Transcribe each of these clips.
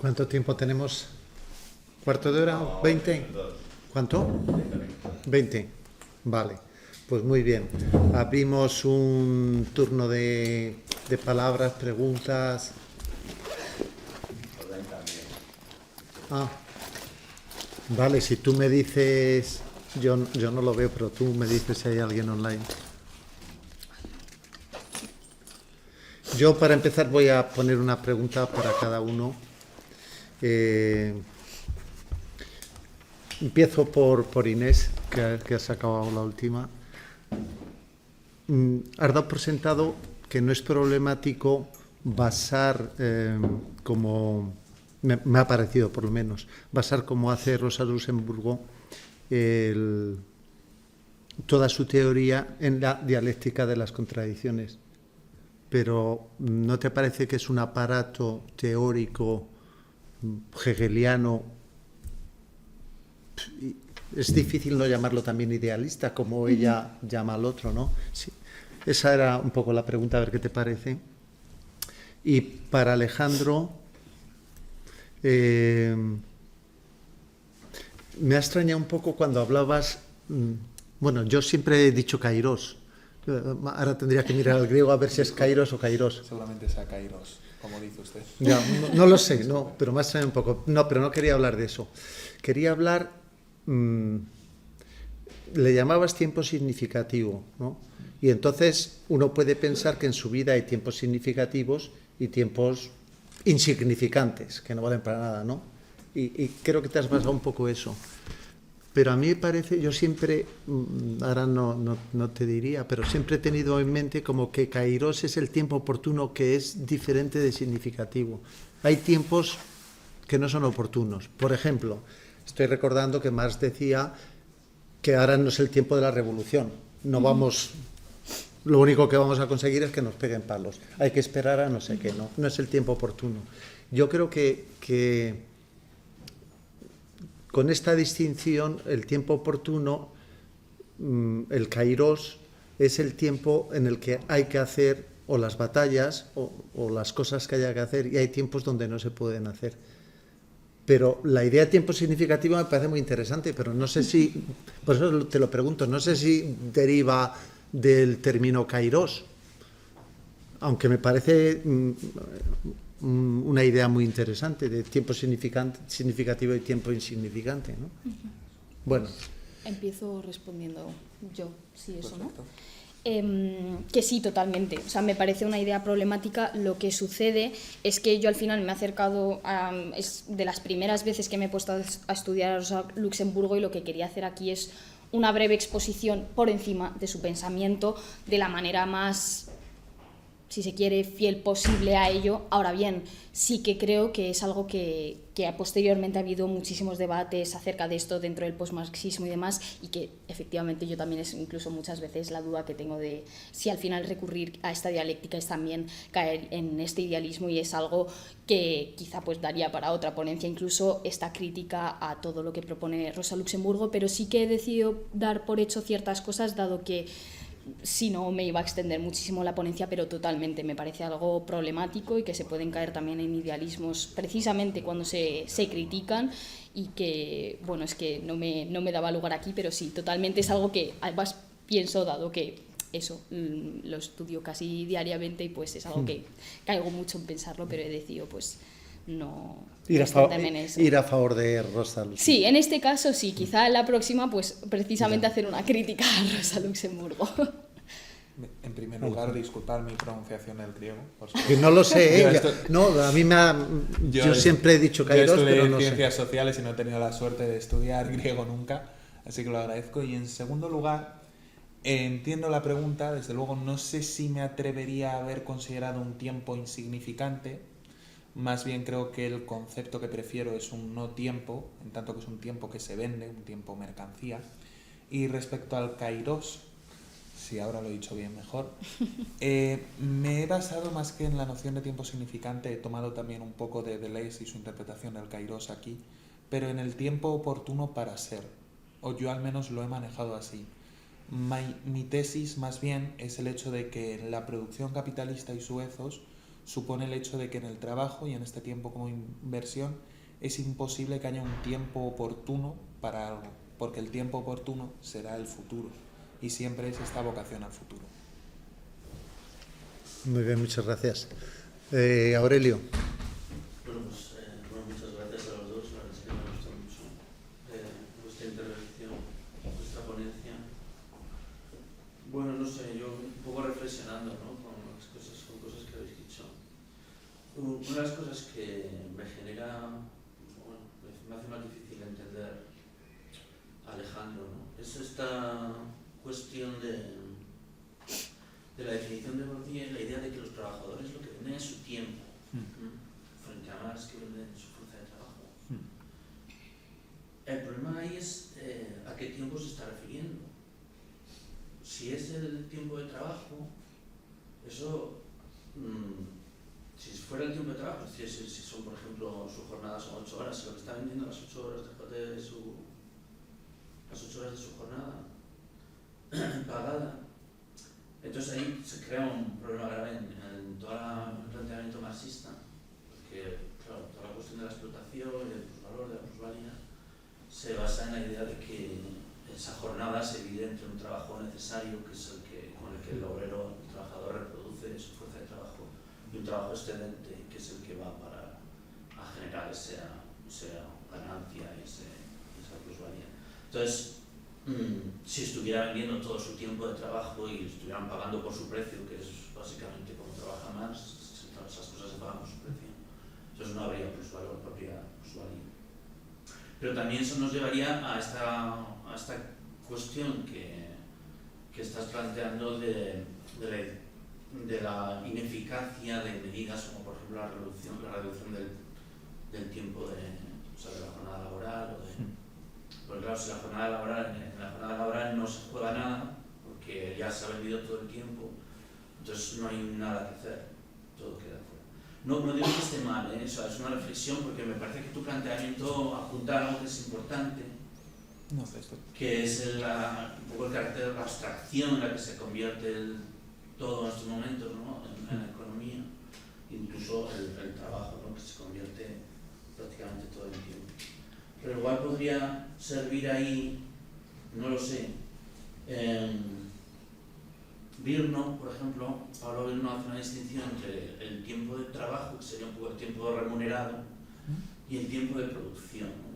¿Cuánto tiempo tenemos? ¿Cuarto de hora? No, ¿20? ¿Cuánto? 20. Vale, pues muy bien. Abrimos un turno de palabras, preguntas. Ah, vale, si tú me dices, yo no lo veo, pero tú me dices si hay alguien online. Yo para empezar voy a poner una pregunta para cada uno. Empiezo por Inés, que ha sacado la última. Has dado por sentado que no es problemático basar, como me ha parecido por lo menos, basar como hace Rosa Luxemburgo toda su teoría en la dialéctica de las contradicciones. Pero ¿no te parece que es un aparato teórico hegeliano? Es difícil no llamarlo también idealista, como ella llama al otro, ¿no? Sí. Esa era un poco la pregunta, a ver qué te parece. Y para Alejandro, me ha extrañado un poco cuando hablabas, bueno, yo siempre he dicho kairos, ahora tendría que mirar al griego a ver si es kairos o kairos. Seguramente sea kairos, como dice usted. Ya, no lo sé, no, pero me ha extrañado un poco. No, pero no quería hablar de eso. Quería hablar, le llamabas tiempo significativo, ¿no? Y entonces uno puede pensar que en su vida hay tiempos significativos y tiempos insignificantes, que no valen para nada, ¿no? Y creo que te has basado un poco eso. Pero a mí me parece, yo siempre, ahora no te diría, pero siempre he tenido en mente como que kairos es el tiempo oportuno que es diferente de significativo. Hay tiempos que no son oportunos. Por ejemplo, estoy recordando que Marx decía que ahora no es el tiempo de la revolución. No vamos, lo único que vamos a conseguir es que nos peguen palos. Hay que esperar a no sé qué, no es el tiempo oportuno. Yo creo que con esta distinción, el tiempo oportuno, el kairos, es el tiempo en el que hay que hacer o las batallas o las cosas que haya que hacer, y hay tiempos donde no se pueden hacer. Pero la idea de tiempo significativo me parece muy interesante, pero no sé si, por eso te lo pregunto, no sé si deriva del término kairos, aunque me parece una idea muy interesante de tiempo significativo y tiempo insignificante, ¿no? Bueno. Empiezo respondiendo yo, sí, eso, Perfecto. ¿no? Que sí, totalmente. O sea, me parece una idea problemática. Lo que sucede es que yo al final me he acercado es de las primeras veces que me he puesto a estudiar a Rosa Luxemburgo, y lo que quería hacer aquí es una breve exposición por encima de su pensamiento de la manera más, si se quiere, fiel posible a ello. Ahora bien, sí que creo que es algo que posteriormente ha habido muchísimos debates acerca de esto dentro del posmarxismo y demás, y que efectivamente yo también es incluso muchas veces la duda que tengo de si al final recurrir a esta dialéctica es también caer en este idealismo, y es algo que quizá pues daría para otra ponencia incluso esta crítica a todo lo que propone Rosa Luxemburgo, pero sí que he decidido dar por hecho ciertas cosas, dado que si no me iba a extender muchísimo la ponencia, pero totalmente me parece algo problemático y que se pueden caer también en idealismos precisamente cuando se critican, y que, bueno, es que no me daba lugar aquí, pero sí, totalmente es algo que además pienso, dado que eso lo estudio casi diariamente, y pues es algo que caigo mucho en pensarlo, pero he decidido pues no Ir extenderme en eso. a favor de Rosa Luxemburgo. Sí, en este caso sí, quizá en la próxima pues precisamente hacer una crítica a Rosa Luxemburgo. En primer lugar, disculpar mi pronunciación del griego. Que no lo sé, Yo esto- no, a mí yo siempre he dicho kairos, yo pero estudié no sé. ciencias sociales y no he tenido la suerte de estudiar griego nunca, así que lo agradezco. Y en segundo lugar, entiendo la pregunta, desde luego no sé si me atrevería a haber considerado un tiempo insignificante. Más bien creo que el concepto que prefiero es un no tiempo, en tanto que es un tiempo que se vende, un tiempo mercancía. Y respecto al kairos, si ahora lo he dicho bien mejor, me he basado más que en la noción de tiempo significante, he tomado también un poco de Deleuze y su interpretación del kairos aquí, pero en el tiempo oportuno para ser, o yo al menos lo he manejado así. Mi tesis más bien es el hecho de que la producción capitalista y su ethos supone el hecho de que en el trabajo y en este tiempo como inversión es imposible que haya un tiempo oportuno para algo, porque el tiempo oportuno será el futuro y siempre es esta vocación al futuro. Muy bien, muchas gracias. Aurelio. Bueno, muchas gracias a los dos. La verdad es que me gustó mucho vuestra intervención, vuestra ponencia. Bueno, no sé, yo un poco reflexionando, ¿no?, con cosas que habéis dicho. Una de las cosas que me genera, bueno, me hace más difícil entender a Alejandro, ¿no?, es esta cuestión de la definición de Bourdieu, la idea de que los trabajadores lo que venden es su tiempo, frente a Marx, que venden su fuerza de trabajo. El problema ahí es a qué tiempo se está refiriendo. Si es el tiempo de trabajo, eso, si fuera el tiempo de trabajo, si son, por ejemplo, su jornada son 8 horas, si lo que está vendiendo las 8 horas de su jornada pagada, entonces ahí se crea un problema grave en todo el planteamiento marxista, porque, claro, toda la cuestión de la explotación y del plusvalor, de la plusvalía, se basa en la idea de que esa jornada se divide entre un trabajo necesario, que es con el que el obrero, el trabajador, reproduce su fuerza de trabajo, y un trabajo excedente, que es el que va a generar esa ganancia y esa plusvalía. Entonces, si estuviera vendiendo todo su tiempo de trabajo y estuvieran pagando por su precio, que es básicamente como trabaja Marx, esas cosas se pagan por su precio, entonces no habría plusvalor, no habría plusvalía. Pero también eso nos llevaría a esta cuestión que estás planteando de la ineficacia de medidas como, por ejemplo, la reducción del tiempo de la jornada laboral. Porque claro, si en la jornada laboral no se juega nada, porque ya se ha vendido todo el tiempo, entonces no hay nada que hacer, todo queda fuera. No digo que esté mal, o sea, es una reflexión, porque me parece que tu planteamiento apunta a algo que es importante, que es un poco el carácter de la abstracción en la que se convierte todo en estos momentos, ¿no?, en la economía, incluso el trabajo, ¿no?, que se convierte prácticamente todo el tiempo. Pero igual podría servir ahí, no lo sé, Virno, por ejemplo, Pablo Virno hace una distinción entre el tiempo de trabajo, que sería un poco el tiempo remunerado, y el tiempo de producción, ¿no?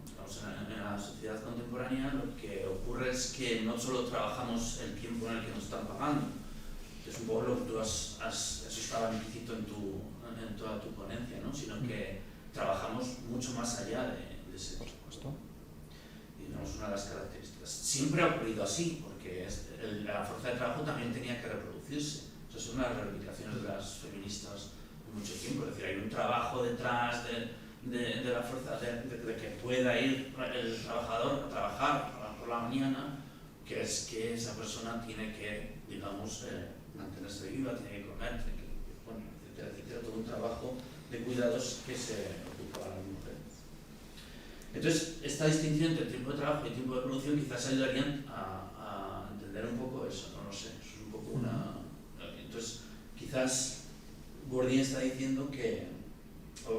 En la sociedad contemporánea lo que ocurre es que no solo trabajamos el tiempo en el que nos están pagando, que es un poco lo que tú eso estaba implícito en toda tu ponencia, ¿no?, sino que trabajamos mucho más allá de ese tiempo. Digamos, una de las características. Siempre ha ocurrido así, porque la fuerza de trabajo también tenía que reproducirse. Eso es una de las reivindicaciones de las feministas de mucho tiempo. Es decir, hay un trabajo detrás de la fuerza, de que pueda ir el trabajador a trabajar por la mañana, que es que esa persona tiene que, digamos, mantenerse viva, tiene que comer, etcétera, todo un trabajo de cuidados que se ocupa a la mujer. Entonces, esta distinción entre tiempo de trabajo y tiempo de producción quizás ayudarían a entender un poco eso, no lo sé, eso es un poco una... Entonces, quizás Bourdieu está diciendo que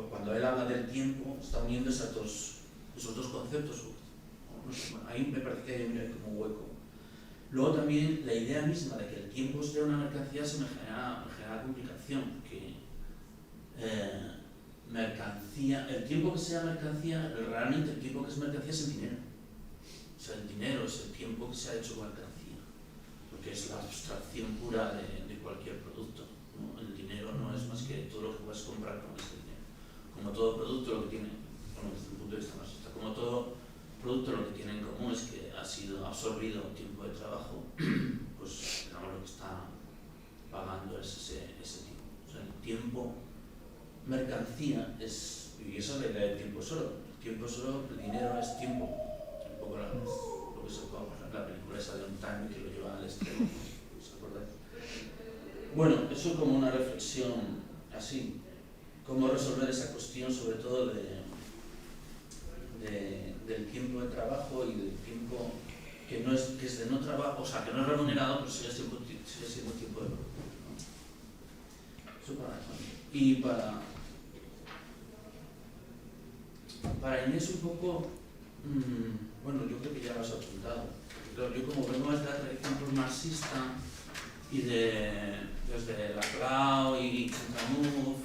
cuando él habla del tiempo, está uniendo esos dos conceptos, no sé, bueno, ahí me parece que hay como un hueco. Luego también la idea misma de que el tiempo sea una mercancía se me genera complicación, porque el tiempo que sea mercancía, realmente el tiempo que es mercancía es el dinero. O sea, el dinero es el tiempo que se ha hecho mercancía, porque es la abstracción pura de cualquier producto, ¿no? El dinero no es más que todo lo que puedes comprar con ese dinero. Como todo producto lo que tiene, bueno, desde un punto de vista marxista, como todo producto lo que tiene en común es que ha sido absorbido un tiempo de trabajo, pues digamos lo que está pagando es ese tiempo. O sea, el tiempo mercancía es, y esa es la idea del tiempo solo. El tiempo solo, el dinero es tiempo. Un poco lo que se ocupa, por ejemplo, la película esa de On Time que lo lleva al extremo, ¿os acordáis? Bueno, eso como una reflexión así, cómo resolver esa cuestión sobre todo del tiempo de trabajo y del tiempo que es de no trabajo, o sea, que no es remunerado, pero sigue siendo tiempo de producción, ¿no? Eso para eso. Y para Inés un poco, bueno, yo creo que ya lo has apuntado. Yo como vengo desde la tradición marxista y desde Laclau y Cantamuf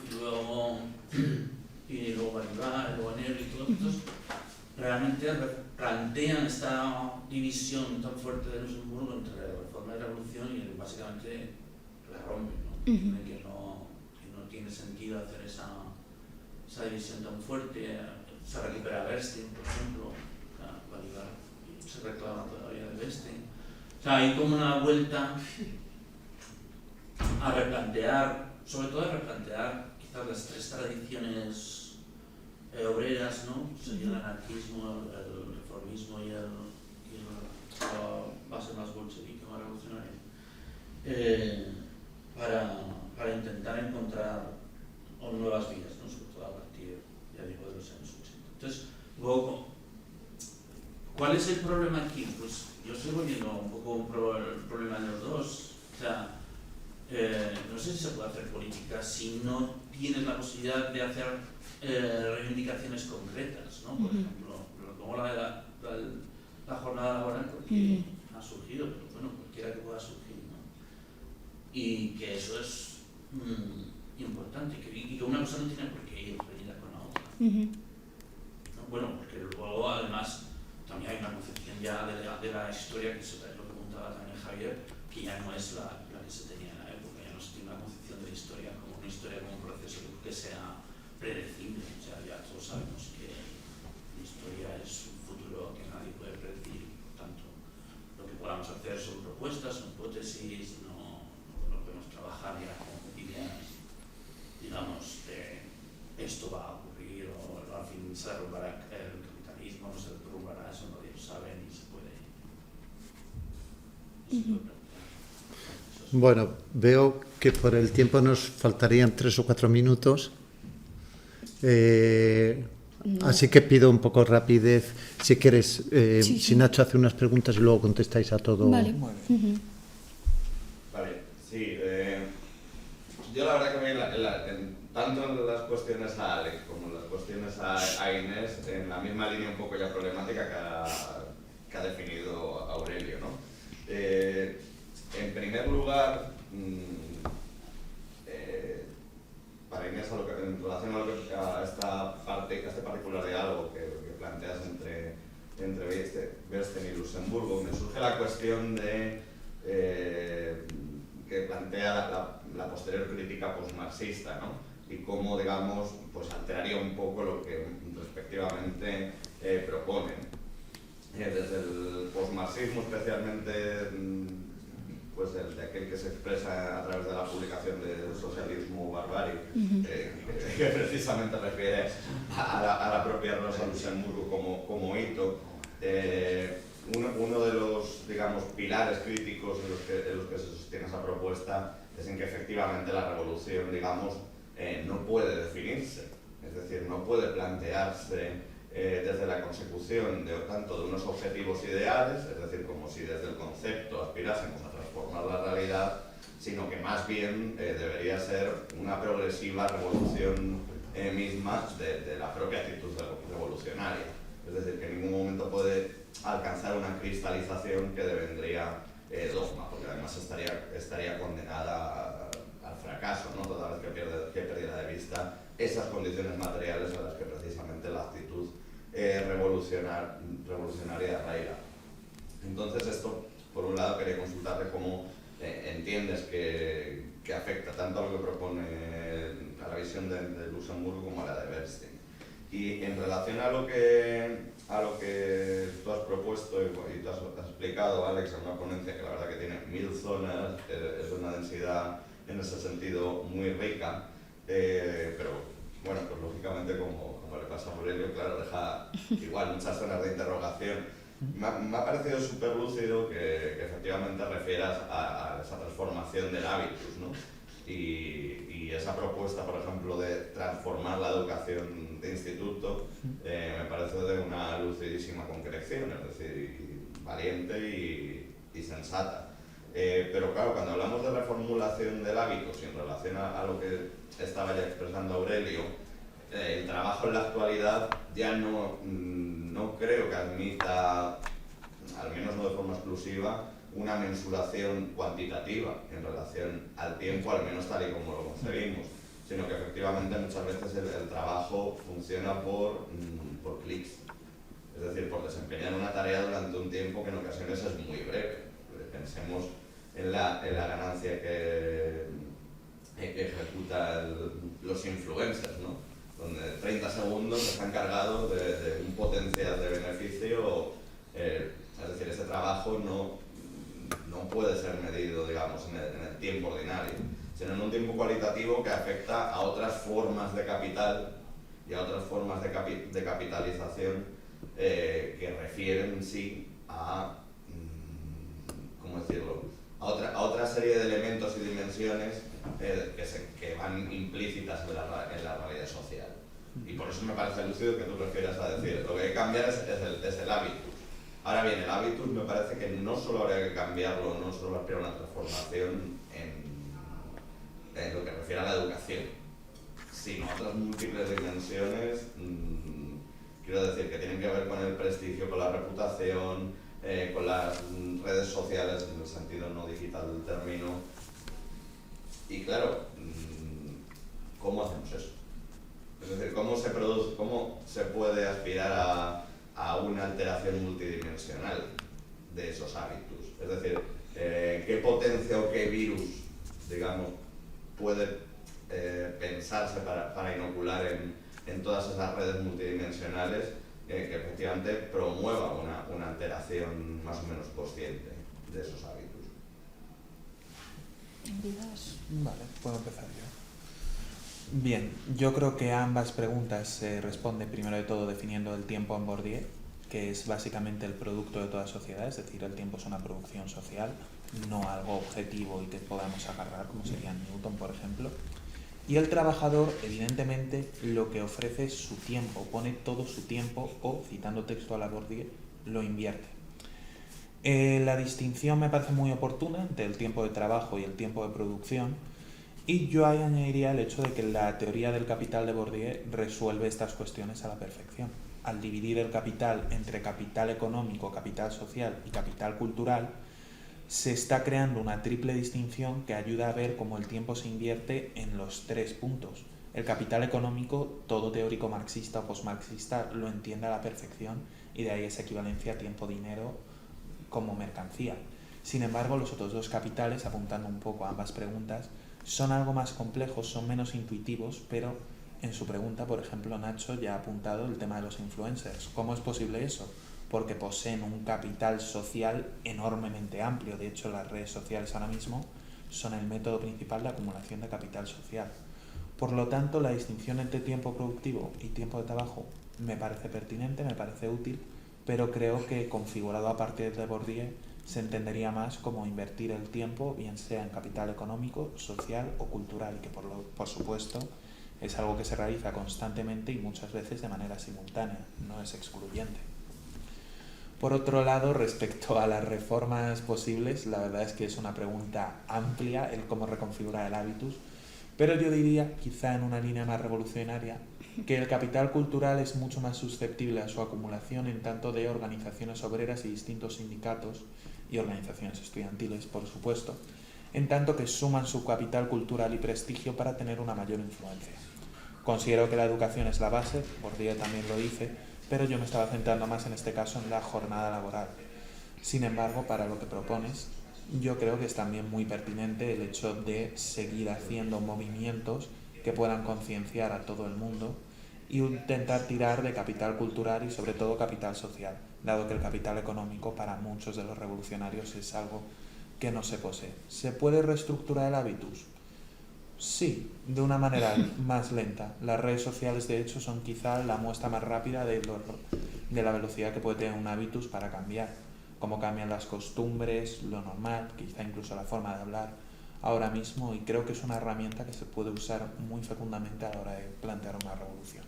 y luego Balibar, luego Negri y todos estos, realmente plantean esta división tan fuerte de Luxemburgo entre la reforma y la revolución y básicamente la rompen, ¿no? Que no tiene sentido hacer esa división tan fuerte. Se recupera Bernstein, por ejemplo, Balibar se reclama todavía de Bernstein. O sea, hay como una vuelta a replantear, sobre todo a replantear quizás las tres tradiciones obreras, ¿no? Sería el anarquismo, el reformismo y la base más bolchevique, más revolucionaria, para intentar encontrar nuevas vías, ¿no? Sobre todo a partir, ya digo, de los años 80. Entonces, luego, ¿cuál es el problema aquí? Pues yo sigo viendo un poco el problema de los dos. O sea, no sé si se puede hacer política si no tienes la posibilidad de hacer reivindicaciones concretas, ¿no? Por ejemplo, como la jornada laboral, porque ha surgido, pero bueno, cualquiera que pueda surgir, ¿no? Y que eso es importante, y que una cosa no tiene por qué ir reñida con la otra. ¿No? Bueno, porque luego además también hay una concepción ya de la historia, que es lo que contaba también Javier, que ya no es la que se tenía en la época, ya no se tiene una concepción de la historia como una historia, como un proceso que sea predecible. O sea, ya todos sabemos que la historia es un futuro que nadie puede predecir, por tanto, lo que podamos hacer son propuestas, son hipótesis, no podemos trabajar ya con ideas, digamos, de esto va a ocurrir o al fin se derrumbará el capitalismo, no se derrumbará, eso nadie lo sabe ni se puede. Bueno, veo que por el tiempo nos faltarían 3 o 4 minutos. Así que pido un poco rapidez. Si quieres, si Nacho hace unas preguntas y luego contestáis a todo. Vale. Vale, sí. Yo la verdad que tanto en las cuestiones a Alex como en las cuestiones a Inés, en la misma línea un poco ya problemática que ha definido Aurelio, ¿no? En primer lugar, para Inés, en relación a este particular diálogo que planteas entre Bernstein y Luxemburgo, me surge la cuestión de que plantea la posterior crítica posmarxista, ¿no? Y cómo, digamos, pues alteraría un poco lo que respectivamente proponen. Desde el posmarxismo, especialmente pues el de aquel que se expresa a través de la publicación del socialismo barbarie, que precisamente refiere a la propia Rosa Luxemburgo como hito. Uno de los, digamos, pilares críticos en los que se sostiene esa propuesta es en que efectivamente la revolución, digamos, no puede definirse, es decir, no puede plantearse desde la consecución tanto de unos objetivos ideales, es decir, como si desde el concepto aspirásemos a transformar la realidad, sino que más bien debería ser una progresiva revolución misma de la propia actitud revolucionaria. Es decir, que en ningún momento puede alcanzar una cristalización que devendría dogma, porque además estaría condenada al fracaso, ¿no? Toda vez que perdiera de vista esas condiciones materiales a las que precisamente la actitud revolucionaria arraiga. Entonces esto, por un lado, quería consultarte cómo entiendes que afecta tanto a lo que propone a la visión de Luxemburgo como a la de Bernstein. Y en relación a lo que tú has propuesto y tú has explicado, Alex, en una ponencia que la verdad que tiene 1000 zonas, es de una densidad en ese sentido muy rica, pero bueno, pues lógicamente como le pasa a Aurelio, claro, deja igual muchas zonas de interrogación. Me ha parecido súper lúcido que efectivamente refieras a esa transformación del hábitus, ¿no? Y esa propuesta, por ejemplo, de transformar la educación de instituto, me parece de una lucidísima concreción, es decir, valiente y sensata. Pero claro, cuando hablamos de reformulación del hábito, y en relación a lo que estaba ya expresando Aurelio, el trabajo en la actualidad ya no creo que admita, al menos no de forma exclusiva, una mensuración cuantitativa en relación al tiempo, al menos tal y como lo concebimos, sino que efectivamente muchas veces el trabajo funciona por clics, es decir, por desempeñar una tarea durante un tiempo que en ocasiones es muy breve. Pensemos en la ganancia que ejecutan los influencers, ¿no? Donde 30 segundos están cargados de un potencial de beneficio, es decir, ese trabajo no puede ser medido, digamos, en el tiempo ordinario, sino en un tiempo cualitativo que afecta a otras formas de capital y a otras formas de capitalización que refieren sí a, ¿cómo decirlo?, a otra serie de elementos y dimensiones que van implícitas en la realidad social. Y por eso me parece lúcido que tú refieras a decir, lo que hay que cambiar es el hábitus. Ahora bien, el hábitus me parece que no solo habría que cambiarlo, no solo habría una transformación en lo que refiere a la educación, sino otras múltiples dimensiones, quiero decir, que tienen que ver con el prestigio, con la reputación, con las redes sociales en el sentido no digital del término. Y claro, ¿cómo hacemos eso? Es decir, ¿cómo se puede aspirar a una alteración multidimensional de esos hábitos? Es decir, ¿qué potencia o qué virus, digamos, puede pensarse para inocular en todas esas redes multidimensionales que efectivamente promueva una alteración más o menos consciente de esos hábitos? Vale, puedo empezar yo. Bien, yo creo que a ambas preguntas se responde primero de todo definiendo el tiempo en Bourdieu, que es básicamente el producto de toda sociedad, es decir, el tiempo es una producción social, no algo objetivo y que podamos agarrar, como sería Newton, por ejemplo. Y el trabajador, evidentemente, lo que ofrece es su tiempo, pone todo su tiempo o, citando textual a Bourdieu, lo invierte. La distinción me parece muy oportuna entre el tiempo de trabajo y el tiempo de producción, y yo ahí añadiría el hecho de que la teoría del capital de Bourdieu resuelve estas cuestiones a la perfección. Al dividir el capital entre capital económico, capital social y capital cultural, se está creando una triple distinción que ayuda a ver cómo el tiempo se invierte en los tres puntos. El capital económico, todo teórico marxista o postmarxista lo entiende a la perfección y de ahí esa equivalencia tiempo-dinero como mercancía. Sin embargo, los otros dos capitales, apuntando un poco a ambas preguntas, son algo más complejos, son menos intuitivos, pero en su pregunta, por ejemplo, Nacho ya ha apuntado el tema de los influencers. ¿Cómo es posible eso? Porque poseen un capital social enormemente amplio. De hecho, las redes sociales ahora mismo son el método principal de acumulación de capital social. Por lo tanto, la distinción entre tiempo productivo y tiempo de trabajo me parece pertinente, me parece útil, pero creo que configurado a partir de Bourdieu se entendería más como invertir el tiempo, bien sea en capital económico, social o cultural, que por supuesto es algo que se realiza constantemente y muchas veces de manera simultánea, no es excluyente. Por otro lado, respecto a las reformas posibles, la verdad es que es una pregunta amplia el cómo reconfigurar el hábitus, pero yo diría, quizá en una línea más revolucionaria, que el capital cultural es mucho más susceptible a su acumulación en tanto de organizaciones obreras y distintos sindicatos y organizaciones estudiantiles, por supuesto, en tanto que suman su capital cultural y prestigio para tener una mayor influencia. Considero que la educación es la base, Bourdieu también lo dice, pero yo me estaba centrando más en este caso en la jornada laboral. Sin embargo, para lo que propones, yo creo que es también muy pertinente el hecho de seguir haciendo movimientos que puedan concienciar a todo el mundo y intentar tirar de capital cultural y sobre todo capital social, dado que el capital económico para muchos de los revolucionarios es algo que no se posee. ¿Se puede reestructurar el hábitus? Sí, de una manera más lenta. Las redes sociales, de hecho, son quizá la muestra más rápida de la velocidad que puede tener un hábitus para cambiar. Cómo cambian las costumbres, lo normal, quizá incluso la forma de hablar ahora mismo, y creo que es una herramienta que se puede usar muy fecundamente a la hora de plantear una revolución.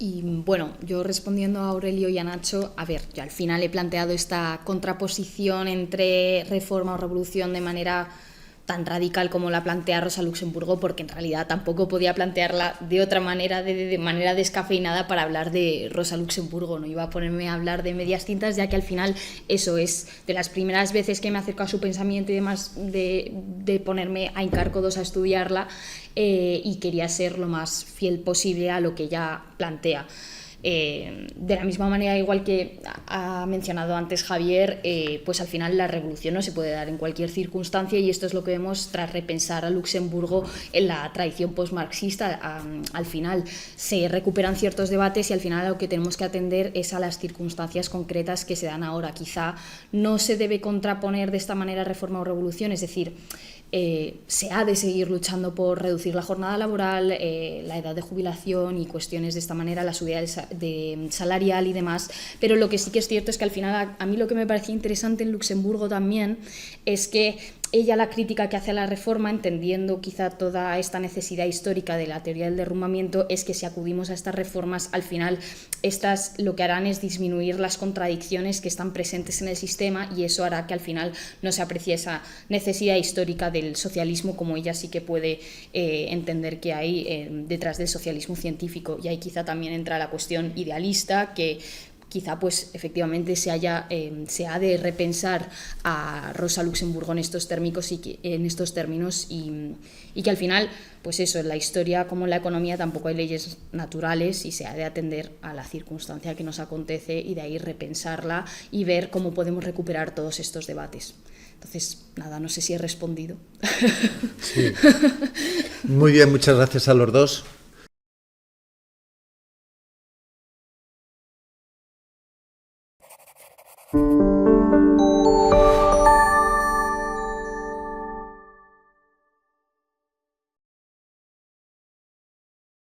Y bueno, yo respondiendo a Aurelio y a Nacho, a ver, yo al final he planteado esta contraposición entre reforma o revolución de manera tan radical como la plantea Rosa Luxemburgo, porque en realidad tampoco podía plantearla de otra manera, de manera descafeinada para hablar de Rosa Luxemburgo. No iba a ponerme a hablar de medias tintas, ya que al final eso es de las primeras veces que me acerco a su pensamiento y demás, de ponerme a hincar codos a estudiarla, y quería ser lo más fiel posible a lo que ella plantea. De la misma manera, igual que ha mencionado antes Javier, pues al final la revolución no se puede dar en cualquier circunstancia, y esto es lo que vemos tras repensar a Luxemburgo en la tradición postmarxista. Al final se recuperan ciertos debates y al final lo que tenemos que atender es a las circunstancias concretas que se dan ahora. Quizá no se debe contraponer de esta manera reforma o revolución, es decir, se ha de seguir luchando por reducir la jornada laboral, la edad de jubilación y cuestiones de esta manera, la subida de salarial y demás, pero lo que sí que es cierto es que al final a mí lo que me parecía interesante en Luxemburgo también es que ella, la crítica que hace a la reforma, entendiendo quizá toda esta necesidad histórica de la teoría del derrumbamiento, es que si acudimos a estas reformas, al final estas lo que harán es disminuir las contradicciones que están presentes en el sistema, y eso hará que al final no se aprecie esa necesidad histórica del socialismo como ella sí que puede entender que hay detrás del socialismo científico. Y ahí quizá también entra la cuestión idealista, que quizá pues efectivamente se ha de repensar a Rosa Luxemburgo en estos términos y que al final, pues eso, en la historia como en la economía tampoco hay leyes naturales y se ha de atender a la circunstancia que nos acontece y de ahí repensarla y ver cómo podemos recuperar todos estos debates. Entonces, nada, no sé si he respondido. Sí. Muy bien, muchas gracias a los dos.